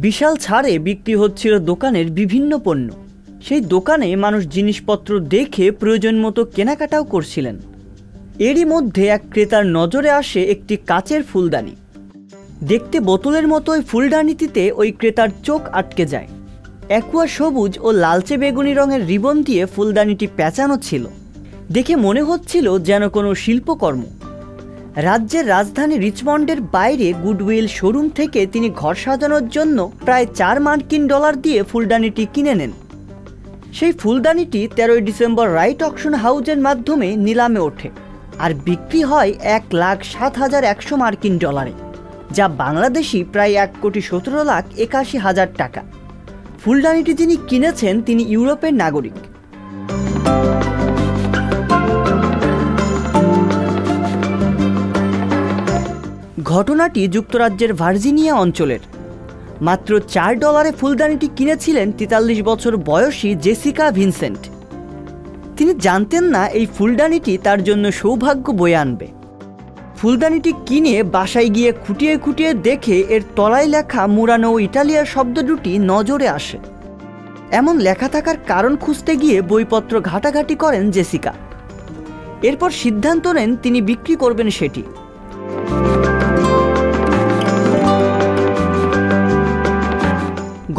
বিশাল ছাড়ে বিক্রি হচ্ছিল দোকানের বিভিন্ন পণ্য। সেই দোকানে মানুষ জিনিসপত্র দেখে প্রয়োজন মতো কেনাকাটাও করছিলেন। এরই মধ্যে এক ক্রেতার নজরে আসে একটি কাচের ফুলদানি। দেখতে বোতলের মতো ওই ফুলদানিটিতে ওই ক্রেতার চোখ আটকে যায়। অ্যাকুয়া সবুজ ও লালচে বেগুনি রঙের রিবন দিয়ে ফুলদানিটি পেঁচানো ছিল। দেখে মনে হচ্ছিল যেন কোনো শিল্পকর্ম। রাজ্যের রাজধানী রিচমন্ডের বাইরে গুডউইল শোরুম থেকে তিনি ঘর সাজানোর জন্য প্রায় $4 দিয়ে ফুলদানিটি কিনে নেন। সেই ফুলদানিটি 13 ডিসেম্বর রাইট অকশন হাউজের মাধ্যমে নিলামে ওঠে আর বিক্রি হয় $1,07,100, যা বাংলাদেশি প্রায় $1,17,81,000 টাকা। ফুলদানিটি যিনি কিনেছেন তিনি ইউরোপের নাগরিক। ঘটনাটি যুক্তরাজ্যের ভার্জিনিয়া অঞ্চলের। মাত্র $4 ফুলদানিটি কিনেছিলেন 43 বছর বয়সী জেসিকা ভিনসেন্ট। তিনি জানতেন না এই ফুলদানিটি তার জন্য সৌভাগ্য বয়ে আনবে। ফুলদানিটি কিনে বাসায় গিয়ে খুঁটিয়ে খুঁটিয়ে দেখে এর তলায় লেখা মুরানো ইটালিয়ার শব্দ দুটি নজরে আসে। এমন লেখা থাকার কারণ খুঁজতে গিয়ে বইপত্র ঘাটাঘাটি করেন জেসিকা। এরপর সিদ্ধান্ত নেন তিনি বিক্রি করবেন সেটি।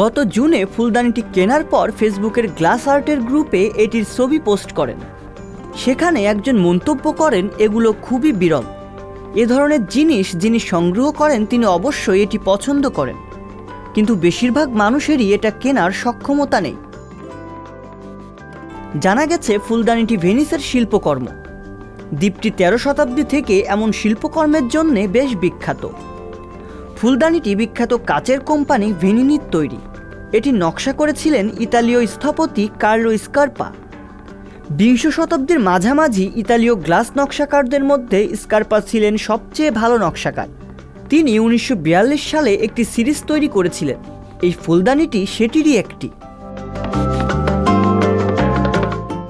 গত জুনে ফুলদানিটি কেনার পর ফেসবুকের গ্লাস আর্টের গ্রুপে এটির ছবি পোস্ট করেন। সেখানে একজন মন্তব্য করেন, এগুলো খুবই বিরল। এ ধরনের জিনিস যিনি সংগ্রহ করেন তিনি অবশ্যই এটি পছন্দ করেন, কিন্তু বেশিরভাগ মানুষেরই এটা কেনার সক্ষমতা নেই। জানা গেছে ফুলদানিটি ভেনিসের শিল্পকর্ম। দ্বীপটি 13 শতাব্দী থেকে এমন শিল্পকর্মের জন্য বেশ বিখ্যাত। ফুলদানিটি বিখ্যাত কাচের কোম্পানি ভেনিনির তৈরি। এটি নকশা করেছিলেন ইতালীয় স্থপতি কার্লো স্কারপা। 20 শতাব্দীর মাঝামাঝি ইতালীয় গ্লাস নকশাকারদের মধ্যে স্কারপা ছিলেন সবচেয়ে ভালো নকশাকার। তিনি 1942 সালে একটি সিরিজ তৈরি করেছিলেন। এই ফুলদানিটি সেটিরই একটি।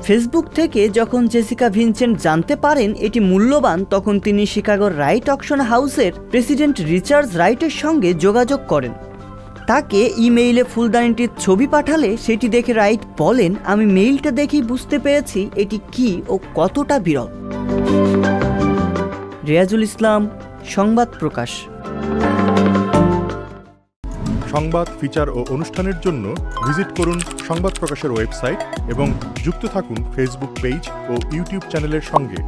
ফেসবুক থেকে যখন জেসিকা ভিনসেন্ট জানতে পারেন এটি মূল্যবান, তখন তিনি শিকাগোর রাইট অকশন হাউসের প্রেসিডেন্ট রিচার্ড রাইটের সঙ্গে যোগাযোগ করেন। তাকে ইমেইলে ফুলদানিটির ছবি পাঠালে সেটি দেখে রাইট বলেন, আমি মেইলটা দেখেই বুঝতে পেরেছি এটি কি ও কতটা বিরল। রিয়াজুল ইসলাম, সংবাদ প্রকাশ। সংবাদ, ফিচার ও অনুষ্ঠানের জন্য ভিজিট করুন সংবাদ প্রকাশের ওয়েবসাইট এবং যুক্ত থাকুন ফেসবুক পেজ ও ইউটিউব চ্যানেলের সঙ্গে।